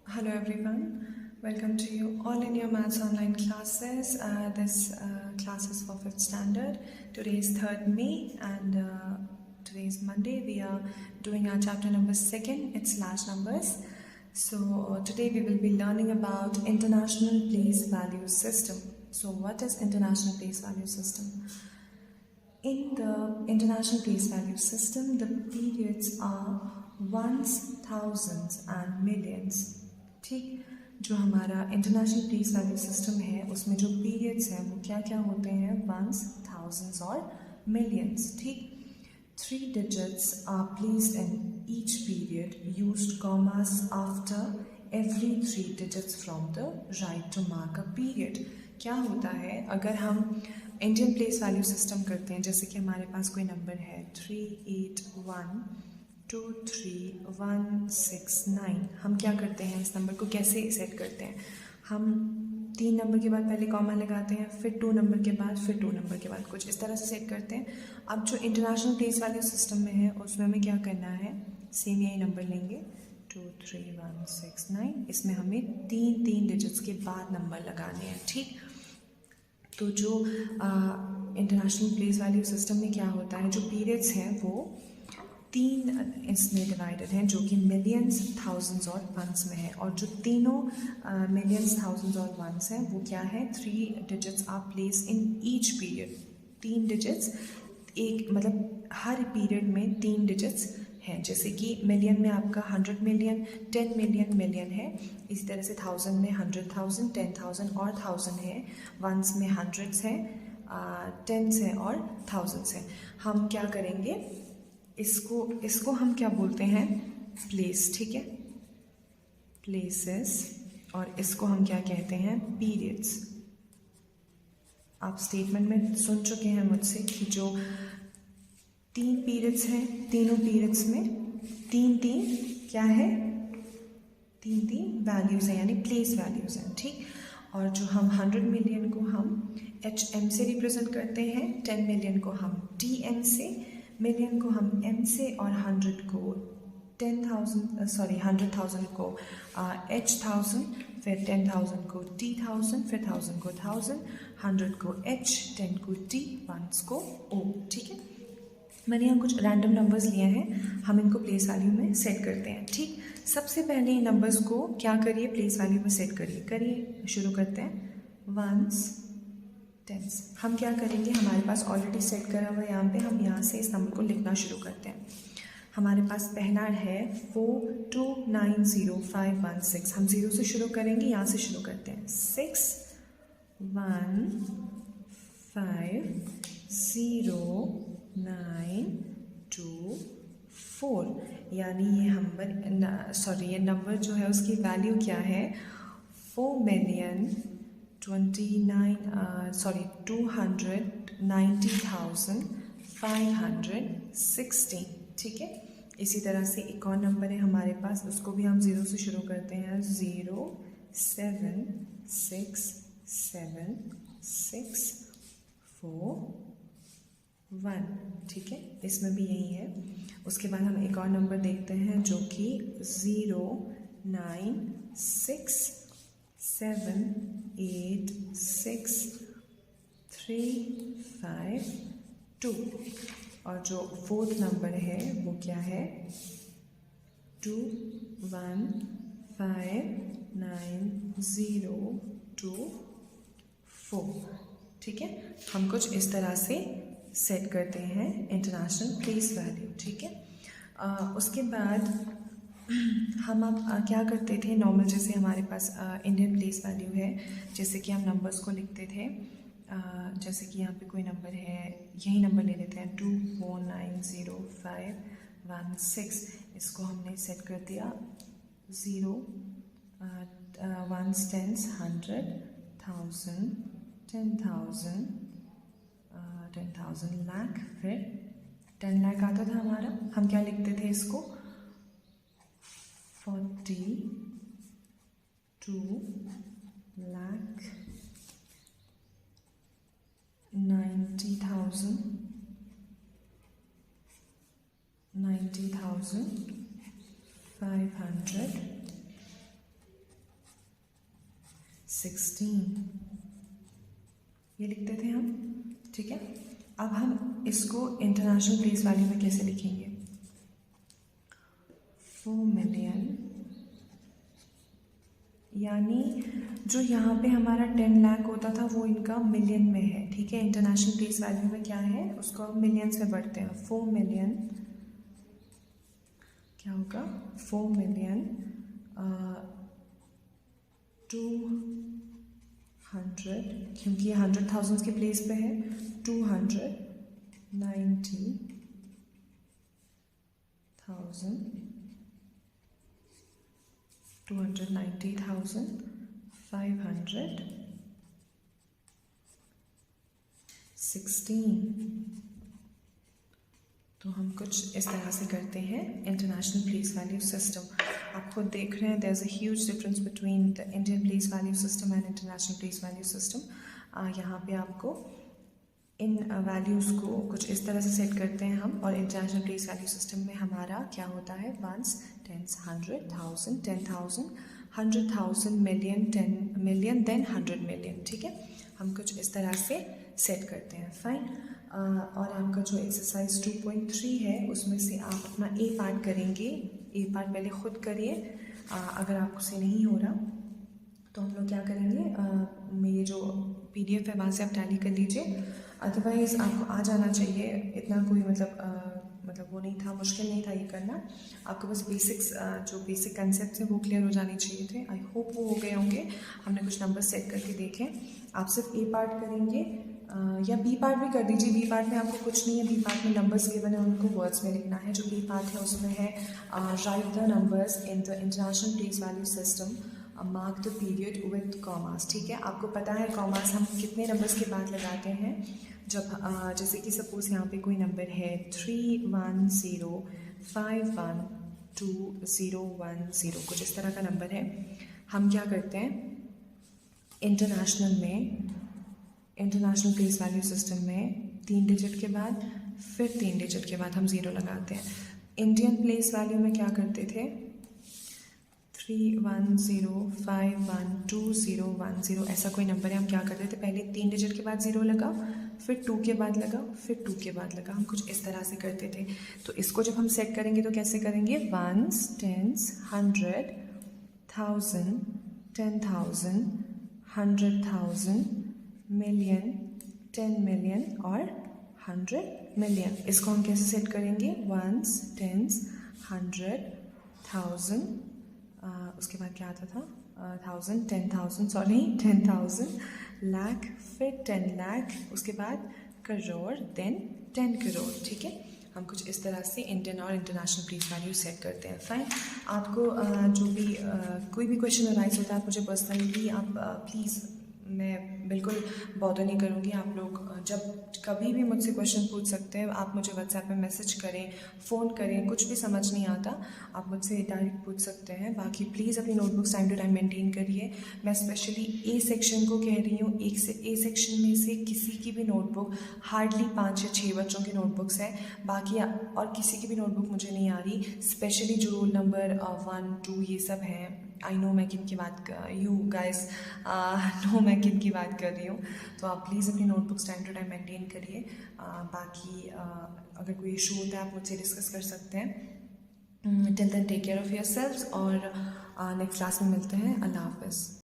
Hello everyone, welcome to you all in your Maths online classes. This class is for 5th standard. Today is 3rd May and today is Monday. We are doing our chapter number 2, it's large numbers. So today we will be learning about International Place Value System. So what is International Place Value System? In the International Place Value System, the periods are ones, thousands and millions. ठीक, जो हमारा international place value system है उसमें जो periods हैं वो क्या क्या होते हैं, वंस, थाउजेंड्स और मिलियंस. ठीक, 3 digits are placed in each period, used commas after every 3 digits from the right to mark a period. क्या होता है अगर हम इंडियन प्लेस वैल्यू सिस्टम करते हैं, जैसे कि हमारे पास कोई नंबर है 38123169. हम क्या करते हैं, इस नंबर को कैसे सेट करते हैं, हम 3 नंबर के बाद पहले कॉमा लगाते हैं, फिर 2 नंबर के बाद, फिर 2 नंबर के बाद, कुछ इस तरह से सेट करते हैं. अब जो इंटरनेशनल प्लेस वैल्यू सिस्टम में है उसमें हमें क्या करना है, सेम यही नंबर लेंगे 23169. इसमें हमें 3 डिजिट्स के बाद नंबर लगाने हैं. ठीक, तो जो इंटरनेशनल प्लेस वैल्यू सिस्टम में क्या होता है, जो पीरियड्स हैं वो 3 इसमें डिवाइडेड हैं, जो कि मिलियंस, थाउजेंड्स और वंस में है. और जो तीनों मिलियंस, थाउजेंड्स और वंस हैं वो क्या है, 3 digits are place in each period. 3 digits एक, मतलब हर पीरियड में 3 डिजिट्स हैं. जैसे कि मिलियन में आपका 100 मिलियन, 10 मिलियन मिलियन है. इसी तरह से 1000 में 100,000, 10,000 और 1000 है. वंस में हंड्रेड्स हैं, टेंस हैं और थाउजेंड्स हैं. हम क्या करेंगे, इसको हम क्या बोलते हैं, प्लेस. ठीक है, प्लेसेस. और इसको हम क्या कहते हैं, पीरियड्स. आप स्टेटमेंट में सुन चुके हैं मुझसे कि जो 3 पीरियड्स हैं, तीनों पीरियड्स में 3 क्या है, 3 वैल्यूज़ हैं, यानी प्लेस वैल्यूज़ हैं. ठीक, और जो हम 100 मिलियन को हम HM से रिप्रेजेंट करते हैं, 10 मिलियन को हम TM से, मिलियन को हम M से, और 100 को 100,000 को H1000, फिर 10,000 को T1000, फिर 1000 को 1000, 100 को H, 10 को T, 1 को O. ठीक है, मैंने यहाँ कुछ रैंडम नंबर्स लिए हैं, हम इनको प्लेस वैल्यू में सेट करते हैं. ठीक, सबसे पहले इन नंबर्स को क्या करिए, प्लेस वैल्यू में सेट करिए. शुरू करते हैं. Ones, tens. हम क्या करेंगे, हमारे पास ऑलरेडी सेट करा हुआ है यहाँ पे, हम यहाँ से इस नंबर को लिखना शुरू करते हैं. हमारे पास पहला है 4290516. हम 0 से शुरू करेंगे, यहाँ से शुरू करते हैं. 6 1 5 0 9 2 4. यानी ये ये नंबर जो है उसकी वैल्यू क्या है, 290,516. ठीक है, इसी तरह से एक और नंबर है हमारे पास, उसको भी हम 0 से शुरू करते हैं. 0 7 6 7 6 4 1. ठीक है, इसमें भी यही है. उसके बाद हम एक और नंबर देखते हैं जो कि 0 9 6 7 8 6 3 5 2. और जो 4th नंबर है वो क्या है, 2 1 5 9 0 2 4. ठीक है, हम कुछ इस तरह से सेट करते हैं इंटरनेशनल प्लेस वैल्यू. ठीक है, उसके बाद हम अब क्या करते थे, नॉर्मल जैसे हमारे पास इंडियन प्लेस वैल्यू है, जैसे कि हम नंबर्स को लिखते थे. जैसे कि यहाँ पे कोई नंबर है, यही नंबर ले लेते हैं 2490516. इसको हमने सेट कर दिया 0 1 10 100 1000 10,000 10,000 लाख, फिर 10 लाख आता था हमारा. हम क्या लिखते थे इसको, 42 लाख 90,000 90,500 16 ये लिखते थे हम, ठीक है। अब हम इसको इंटरनेशनल प्लेस वैल्यू में कैसे लिखेंगे? 4 मिलियन, यानी जो यहाँ पे हमारा 10 लाख होता था वो इनका मिलियन में है, ठीक है। इंटरनेशनल प्लेस वैल्यू में क्या है, उसको हम मिलियंस में बढ़ते हैं। 4 मिलियन क्या होगा? 4 मिलियन 200, क्योंकि ये 100,000 के प्लेस पे है, 290,516। तो हम कुछ इस तरह से करते हैं इंटरनेशनल प्लेस वैल्यू सिस्टम। आप खुद देख रहे हैं there is a huge difference between the Indian place value system and international place value system. यहाँ पे आपको इन वैल्यूज़ को कुछ इस तरह से सेट करते हैं हम, और इंटरनेशनल प्लेस वैल्यू सिस्टम में हमारा क्या होता है? 1s, 10s, 100,000, 10,000, 100,000, million, 10 million, then 100 million, ठीक है। हम कुछ इस तरह से सेट करते हैं, फाइन। और आपका जो एक्सरसाइज 2.3 है उसमें से आप अपना ए पार्ट करेंगे। ए पार्ट पहले खुद करिए, अगर आपसे नहीं हो रहा तो हम लोग क्या करेंगे, मेरी जो PDF है वहाँ से आप टैली कर लीजिए। अदरवाइज़ आपको आ जाना चाहिए, इतना कोई मतलब वो नहीं था, मुश्किल नहीं था ये करना। आपको बस बेसिक्स जो बेसिक कंसेप्ट हैं वो क्लियर हो जाने चाहिए थे। आई होप वो हो गए होंगे। हमने कुछ नंबर सेट करके देखे। आप सिर्फ ए पार्ट करेंगे या बी पार्ट भी कर दीजिए। बी पार्ट में आपको कुछ नहीं है, बी पार्ट में नंबर्स गिवन है, उनको वर्ड्स में लिखना है। जो बी पार्ट है उसमें है right the numbers in the international place value system, mark the period with commas, ठीक है। आपको पता है कॉमास हम कितने नंबर्स के बाद लगाते हैं? जब जैसे कि सपोज यहाँ पे कोई नंबर है 310512010, कुछ इस तरह का नंबर है। हम क्या करते हैं इंटरनेशनल प्लेस वैल्यू सिस्टम में 3 डिजिट के बाद, फिर 3 डिजिट के बाद हम 0 लगाते हैं। इंडियन प्लेस वैल्यू में क्या करते थे? 310512010, ऐसा कोई नंबर है, हम क्या करते थे? पहले 3 डिजिट के बाद 0 लगा, फिर 2 के बाद लगा, फिर 2 के बाद लगा। हम कुछ इस तरह से करते थे। तो इसको जब हम सेट करेंगे तो कैसे करेंगे? 1s, 10s, 100, 1000, 10,000, 100,000, मिलियन, 10 मिलियन और 100 मिलियन। इसको हम कैसे सेट करेंगे? 1s, 10s, 100,000, उसके बाद क्या आता था? 1000, 10,000, सॉरी 10,000, लाख, फिर 10 लाख, उसके बाद करोड़, देन 10 करोड़, ठीक है। हम कुछ इस तरह से इंडियन और इंटरनेशनल प्लेस वैल्यू सेट करते हैं, फाइन। आपको जो भी कोई भी क्वेश्चन अराइज होता है आप मुझे पर्सनली आप प्लीज़, मैं बिल्कुल बॉदर नहीं करूँगी। आप लोग जब कभी भी मुझसे क्वेश्चन पूछ सकते हैं। आप मुझे व्हाट्सएप पे मैसेज करें, फ़ोन करें, कुछ भी समझ नहीं आता आप मुझसे डायरेक्ट पूछ सकते हैं। बाकी प्लीज़ अपनी notebooks time to time maintain करिए। मैं स्पेशली ए सेक्शन को कह रही हूँ। ए सेक्शन में से किसी की भी नोटबुक, हार्डली 5 या 6 बच्चों की नोटबुक्स हैं, बाकी और किसी की भी नोटबुक मुझे नहीं आ रही। स्पेशली जो रोल नंबर 1, 2 ये सब हैं, आई नो मैं किन की बात यू गाइस नो मैं किन की बात कर रही हूँ। तो आप प्लीज़ अपनी notebooks time to time maintain करिए। बाकी अगर कोई इशू होता है आप मुझसे डिस्कस कर सकते हैं। Till then take care of yourselves और नेक्स्ट क्लास में मिलते हैं। अल्लाह हाफ़िज़।